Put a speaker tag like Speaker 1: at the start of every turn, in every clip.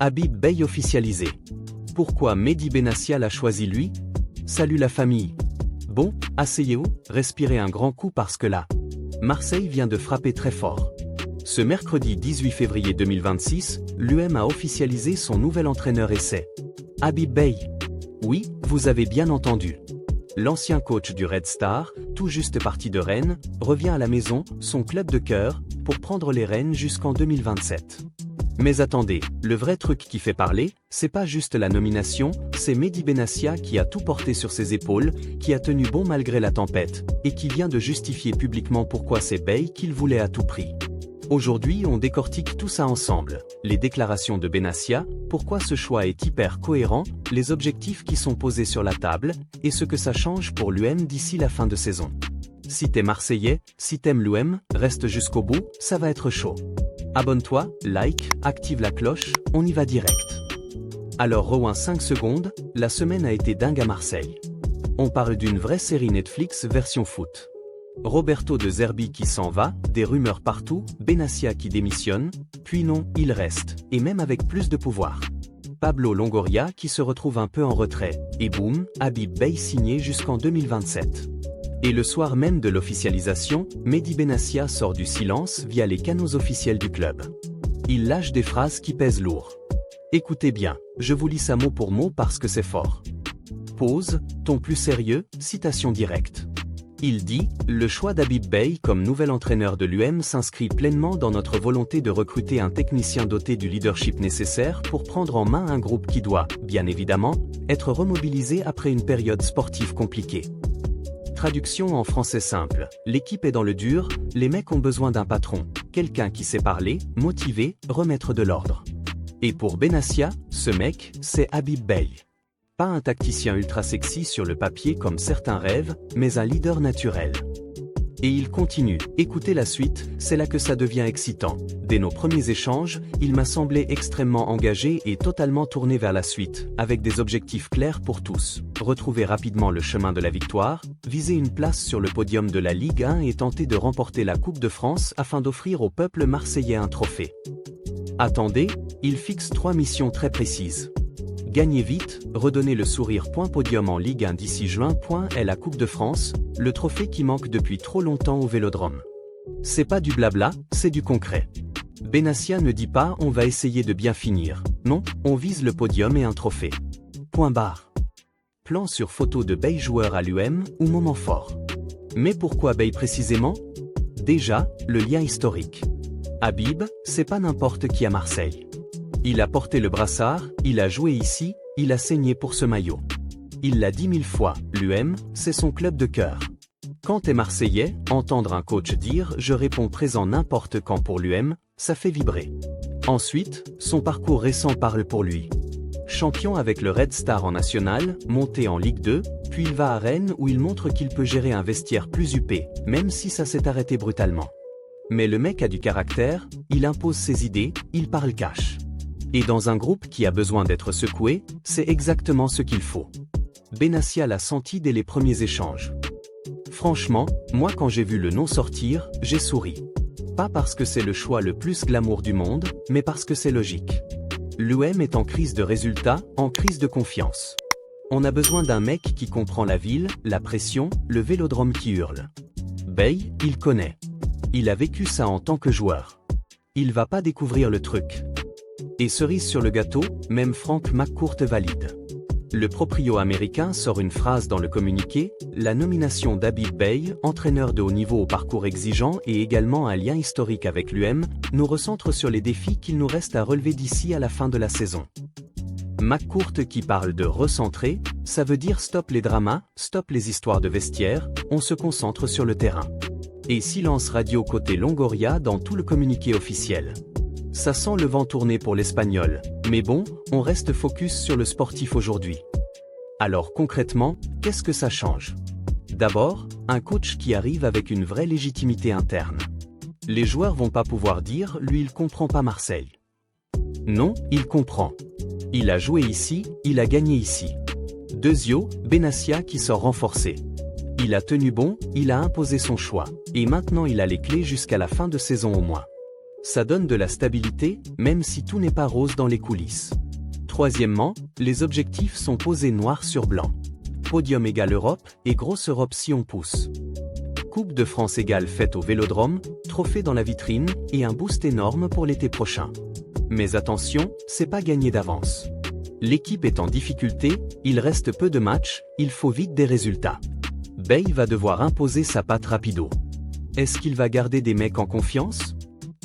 Speaker 1: Habib Beye officialisé. Pourquoi Mehdi Benassia l'a choisi lui? Salut la famille. Bon, asseyez-vous, respirez un grand coup parce que là, Marseille vient de frapper très fort. Ce mercredi 18 février 2026, l'UM a officialisé son nouvel entraîneur et c'est Habib Beye. Oui, vous avez bien entendu. L'ancien coach du Red Star, tout juste parti de Rennes, revient à la maison, son club de cœur, pour prendre les rênes jusqu'en 2027. Mais attendez, le vrai truc qui fait parler, c'est pas juste la nomination, c'est Mehdi Benassia qui a tout porté sur ses épaules, qui a tenu bon malgré la tempête, et qui vient de justifier publiquement pourquoi c'est Beye qu'il voulait à tout prix. Aujourd'hui on décortique tout ça ensemble, les déclarations de Benassia, pourquoi ce choix est hyper cohérent, les objectifs qui sont posés sur la table, et ce que ça change pour l'UM d'ici la fin de saison. Si t'es Marseillais, si t'aimes l'UM, reste jusqu'au bout, ça va être chaud. Abonne-toi, like, active la cloche, on y va direct. Alors rewind 5 secondes, la semaine a été dingue à Marseille. On parle d'une vraie série Netflix version foot. Roberto De Zerbi qui s'en va, des rumeurs partout, Benassia qui démissionne, puis non, il reste, et même avec plus de pouvoir. Pablo Longoria qui se retrouve un peu en retrait, et boum, Habib Beye signé jusqu'en 2027. Et le soir même de l'officialisation, Mehdi Benassia sort du silence via les canaux officiels du club. Il lâche des phrases qui pèsent lourd. Écoutez bien, je vous lis ça mot pour mot parce que c'est fort. Pause, ton plus sérieux, citation directe. Il dit « Le choix d'Habib Beye comme nouvel entraîneur de l'UM s'inscrit pleinement dans notre volonté de recruter un technicien doté du leadership nécessaire pour prendre en main un groupe qui doit, bien évidemment, être remobilisé après une période sportive compliquée. » Traduction en français simple, l'équipe est dans le dur, les mecs ont besoin d'un patron, quelqu'un qui sait parler, motiver, remettre de l'ordre. Et pour Benassia, ce mec, c'est Habib Beye. Pas un tacticien ultra sexy sur le papier comme certains rêvent, mais un leader naturel. Et il continue, écoutez la suite, c'est là que ça devient excitant. Dès nos premiers échanges, il m'a semblé extrêmement engagé et totalement tourné vers la suite, avec des objectifs clairs pour tous. Retrouver rapidement le chemin de la victoire, viser une place sur le podium de la Ligue 1 et tenter de remporter la Coupe de France afin d'offrir au peuple marseillais un trophée. Attendez, il fixe 3 missions très précises. Gagner vite, redonner le sourire. Podium en Ligue 1 d'ici juin. Est la Coupe de France, le trophée qui manque depuis trop longtemps au Vélodrome. C'est pas du blabla, c'est du concret. Benassia ne dit pas on va essayer de bien finir, non, on vise le podium et un trophée. Point barre. Plan sur photo de Beye joueur à l'UM ou moment fort. Mais pourquoi Beye précisément? Déjà, le lien historique. Habib, c'est pas n'importe qui à Marseille. Il a porté le brassard, il a joué ici, il a saigné pour ce maillot. Il l'a dit 1000 fois, l'UM, c'est son club de cœur. Quand t'es Marseillais, entendre un coach dire « je réponds présent n'importe quand pour l'UM », ça fait vibrer. Ensuite, son parcours récent parle pour lui. Champion avec le Red Star en national, monté en Ligue 2, puis il va à Rennes où il montre qu'il peut gérer un vestiaire plus huppé, même si ça s'est arrêté brutalement. Mais le mec a du caractère, il impose ses idées, il parle cash. Et dans un groupe qui a besoin d'être secoué, c'est exactement ce qu'il faut. Benassia l'a senti dès les premiers échanges. Franchement, moi quand j'ai vu le nom sortir, j'ai souri. Pas parce que c'est le choix le plus glamour du monde, mais parce que c'est logique. L'UM est en crise de résultats, en crise de confiance. On a besoin d'un mec qui comprend la ville, la pression, le Vélodrome qui hurle. Beye, il connaît. Il a vécu ça en tant que joueur. Il va pas découvrir le truc. Et cerise sur le gâteau, même Frank McCourt valide. Le proprio américain sort une phrase dans le communiqué, la nomination d'Habib Beye, entraîneur de haut niveau au parcours exigeant et également un lien historique avec l'UM, nous recentre sur les défis qu'il nous reste à relever d'ici à la fin de la saison. McCourt qui parle de recentrer, ça veut dire stop les dramas, stop les histoires de vestiaire, on se concentre sur le terrain. Et silence radio côté Longoria dans tout le communiqué officiel. Ça sent le vent tourner pour l'Espagnol, mais bon, on reste focus sur le sportif aujourd'hui. Alors concrètement, qu'est-ce que ça change? D'abord, un coach qui arrive avec une vraie légitimité interne. Les joueurs vont pas pouvoir dire, lui il comprend pas Marseille. Non, il comprend. Il a joué ici, il a gagné ici. Deuxio, Benassia qui sort renforcé. Il a tenu bon, il a imposé son choix, et maintenant il a les clés jusqu'à la fin de saison au moins. Ça donne de la stabilité, même si tout n'est pas rose dans les coulisses. Troisièmement, les objectifs sont posés noir sur blanc. Podium égale Europe, et grosse Europe si on pousse. Coupe de France égale fête au Vélodrome, trophée dans la vitrine, et un boost énorme pour l'été prochain. Mais attention, c'est pas gagné d'avance. L'équipe est en difficulté, il reste peu de matchs, il faut vite des résultats. Bay va devoir imposer sa patte rapido. Est-ce qu'il va garder des mecs en confiance?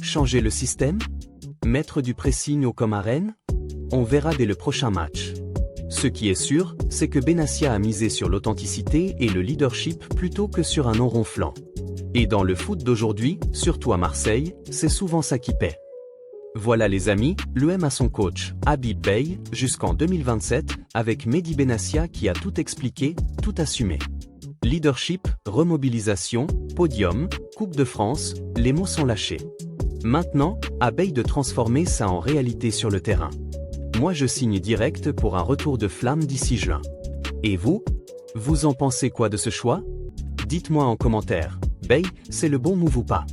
Speaker 1: Changer le système? Mettre du pressing au comme à Rennes? On verra dès le prochain match. Ce qui est sûr, c'est que Benassia a misé sur l'authenticité et le leadership plutôt que sur un nom ronflant. Et dans le foot d'aujourd'hui, surtout à Marseille, c'est souvent ça qui paie. Voilà les amis, l'UM a son coach, Habib Beye, jusqu'en 2027, avec Mehdi Benassia qui a tout expliqué, tout assumé. Leadership, remobilisation, podium, Coupe de France, les mots sont lâchés. Maintenant, à Beye de transformer ça en réalité sur le terrain. Moi je signe direct pour un retour de flamme d'ici juin. Et vous? Vous en pensez quoi de ce choix? Dites-moi en commentaire, Beye, c'est le bon move ou pas?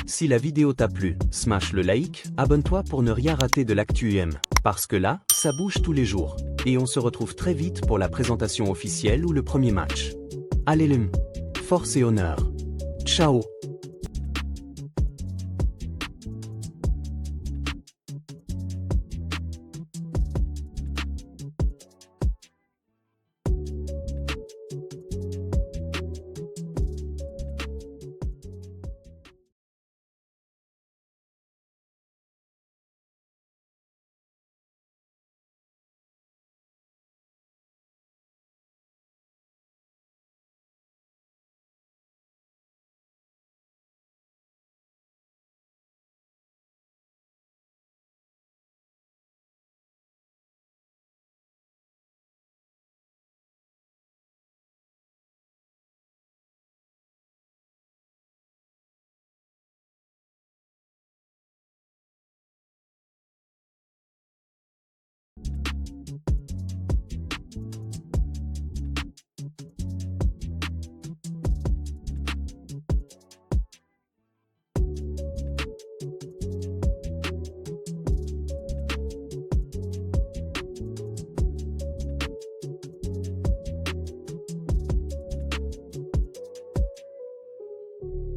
Speaker 1: Si la vidéo t'a plu, smash le like, abonne-toi pour ne rien rater de l'actu UM, parce que là, ça bouge tous les jours. Et on se retrouve très vite pour la présentation officielle ou le premier match. Allez l'UM, force et honneur. Ciao.